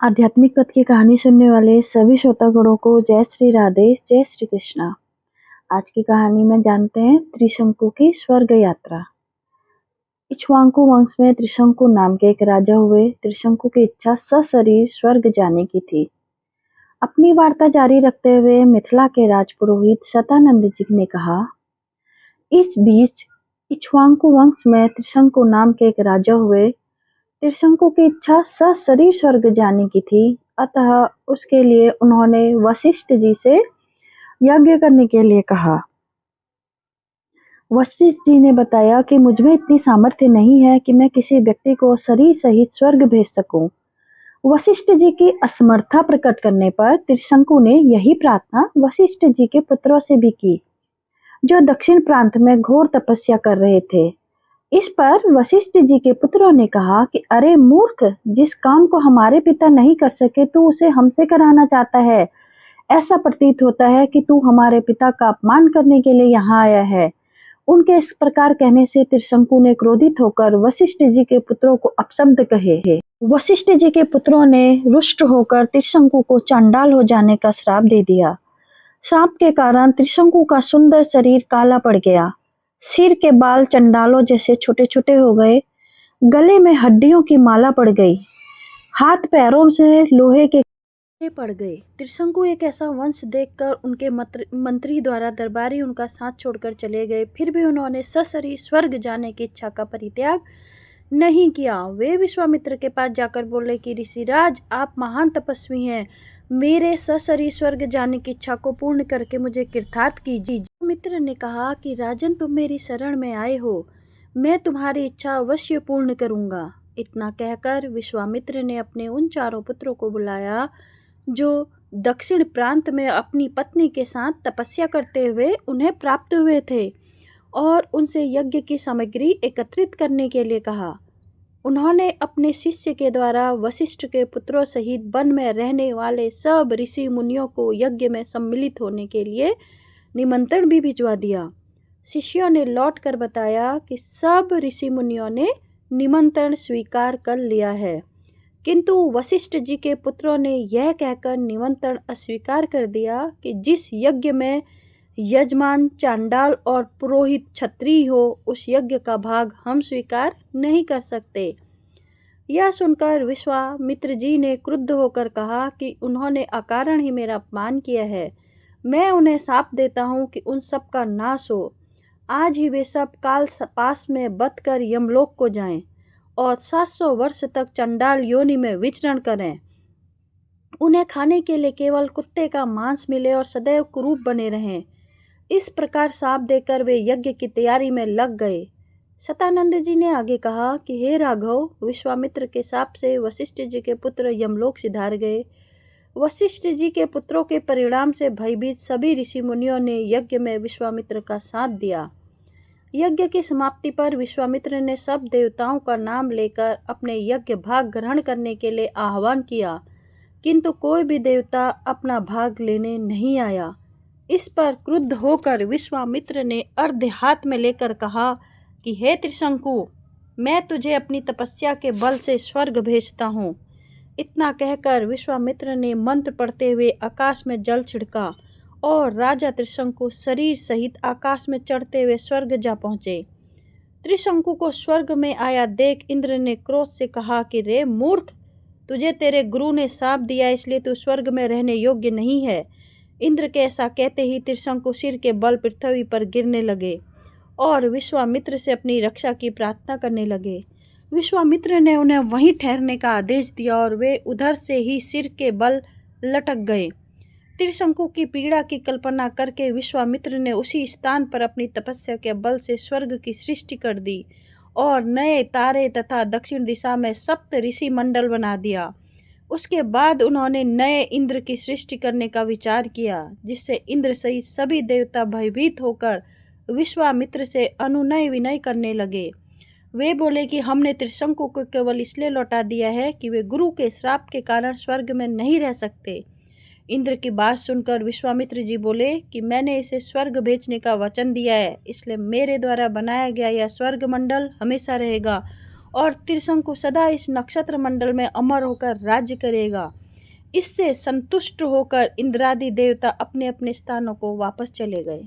आध्यात्मिक पथ की कहानी सुनने वाले सभी श्रोतागणों को जय श्री राधे, जय श्री कृष्णा। आज की कहानी में जानते हैं त्रिशंकु की स्वर्ग यात्रा। इक्ष्वाकु वंश में त्रिशंकु नाम के एक राजा हुए। त्रिशंकु की इच्छा सशरीर स्वर्ग जाने की थी। अपनी वार्ता जारी रखते हुए मिथिला के राजपुरोहित शतानंद जी ने कहा, इस बीच इक्ष्वाकु वंश में त्रिशंकु नाम के एक राजा हुए। त्रिशंकु की इच्छा सशरीर स्वर्ग जाने की थी, अतः उसके लिए उन्होंने वशिष्ठ जी से यज्ञ करने के लिए कहा। वशिष्ठ जी ने बताया कि मुझमें इतनी सामर्थ्य नहीं है कि मैं किसी व्यक्ति को शरीर सहित स्वर्ग भेज सकूं। वशिष्ठ जी की असमर्थता प्रकट करने पर त्रिशंकु ने यही प्रार्थना वशिष्ठ जी के पुत्रों से भी की, जो दक्षिण प्रांत में घोर तपस्या कर रहे थे। इस पर वशिष्ठ जी के पुत्रों ने कहा कि अरे मूर्ख, जिस काम को हमारे पिता नहीं कर सके तू उसे हमसे कराना चाहता है। ऐसा प्रतीत होता है कि तू हमारे पिता का अपमान करने के लिए यहाँ आया है। उनके इस प्रकार कहने से त्रिशंकु ने क्रोधित होकर वशिष्ठ जी के पुत्रों को अपशब्द कहे। वशिष्ठ जी के पुत्रों ने रुष्ट होकर त्रिशंकु को चांडाल हो जाने का श्राप दे दिया। श्राप के कारण त्रिशंकु का सुंदर शरीर काला पड़ गया। सिर के बाल चंडालों जैसे छोटे छोटे हो गए। गले में हड्डियों की माला पड़ गई। हाथ पैरों से लोहे के पड़ गए। त्रिशंकु एक ऐसा वंश देखकर उनके मंत्री द्वारा दरबारी उनका साथ छोड़कर चले गए। फिर भी उन्होंने सशरीर स्वर्ग जाने की इच्छा का परित्याग नहीं किया। वे विश्वामित्र के पास जाकर बोले कि ऋषिराज, आप महान तपस्वी हैं, मेरे सशरीर स्वर्ग जाने की इच्छा को पूर्ण करके मुझे कृतार्थ कीजिए। मित्र ने कहा कि राजन, तुम मेरी शरण में आए हो, मैं तुम्हारी इच्छा अवश्य पूर्ण करूंगा। इतना कहकर विश्वामित्र ने अपने उन चारों पुत्रों को बुलाया जो दक्षिण प्रांत में अपनी पत्नी के साथ तपस्या करते हुए उन्हें प्राप्त हुए थे, और उनसे यज्ञ की सामग्री एकत्रित करने के लिए कहा। उन्होंने अपने शिष्य के द्वारा वशिष्ठ के पुत्रों सहित वन में रहने वाले सब ऋषि मुनियों को यज्ञ में सम्मिलित होने के लिए निमंत्रण भी भिजवा दिया। शिष्यों ने लौटकर बताया कि सब ऋषि मुनियों ने निमंत्रण स्वीकार कर लिया है, किंतु वशिष्ठ जी के पुत्रों ने यह कहकर निमंत्रण अस्वीकार कर दिया कि जिस यज्ञ में यजमान चांडाल और पुरोहित क्षत्रिय हो, उस यज्ञ का भाग हम स्वीकार नहीं कर सकते। यह सुनकर विश्वामित्र जी ने क्रुद्ध होकर कहा कि उन्होंने अकारण ही मेरा अपमान किया है। मैं उन्हें शाप देता हूँ कि उन सब का नाश हो। आज ही वे सब काल पास में बध कर यमलोक को जाएं और 700 वर्ष तक चंडाल योनि में विचरण करें। उन्हें खाने के लिए केवल कुत्ते का मांस मिले और सदैव कुरूप बने रहें। इस प्रकार शाप देकर वे यज्ञ की तैयारी में लग गए। शतानंद जी ने आगे कहा कि हे राघव, विश्वामित्र के शाप से वशिष्ठ जी के पुत्र यमलोक सिधार गए। वशिष्ठ जी के पुत्रों के परिणाम से भयभीत सभी ऋषि मुनियों ने यज्ञ में विश्वामित्र का साथ दिया। यज्ञ की समाप्ति पर विश्वामित्र ने सब देवताओं का नाम लेकर अपने यज्ञ भाग ग्रहण करने के लिए आह्वान किया, किंतु कोई भी देवता अपना भाग लेने नहीं आया। इस पर क्रुद्ध होकर विश्वामित्र ने अर्घ्य हाथ में लेकर कहा कि हे त्रिशंकु, मैं तुझे अपनी तपस्या के बल से स्वर्ग भेजता हूँ। इतना कहकर विश्वामित्र ने मंत्र पढ़ते हुए आकाश में जल छिड़का और राजा त्रिशंकु शरीर सहित आकाश में चढ़ते हुए स्वर्ग जा पहुँचे। त्रिशंकु को स्वर्ग में आया देख इंद्र ने क्रोध से कहा कि रे मूर्ख, तुझे तेरे गुरु ने शाप दिया, इसलिए तू स्वर्ग में रहने योग्य नहीं है। इंद्र के ऐसा कहते ही त्रिशंकु सिर के बल पृथ्वी पर गिरने लगे और विश्वामित्र से अपनी रक्षा की प्रार्थना करने लगे। विश्वामित्र ने उन्हें वहीं ठहरने का आदेश दिया और वे उधर से ही सिर के बल लटक गए। त्रिशंकु की पीड़ा की कल्पना करके विश्वामित्र ने उसी स्थान पर अपनी तपस्या के बल से स्वर्ग की सृष्टि कर दी और नए तारे तथा दक्षिण दिशा में सप्त ऋषि मंडल बना दिया। उसके बाद उन्होंने नए इंद्र की सृष्टि करने का विचार किया, जिससे इंद्र सहित सभी देवता भयभीत होकर विश्वामित्र से अनुनय विनय करने लगे। वे बोले कि हमने त्रिशंकु को केवल इसलिए लौटा दिया है कि वे गुरु के श्राप के कारण स्वर्ग में नहीं रह सकते। इंद्र की बात सुनकर विश्वामित्र जी बोले कि मैंने इसे स्वर्ग भेजने का वचन दिया है, इसलिए मेरे द्वारा बनाया गया यह स्वर्ग मंडल हमेशा रहेगा और त्रिशंकु सदा इस नक्षत्र मंडल में अमर होकर राज्य करेगा। इससे संतुष्ट होकर इंद्रादि देवता अपने अपने स्थानों को वापस चले गए।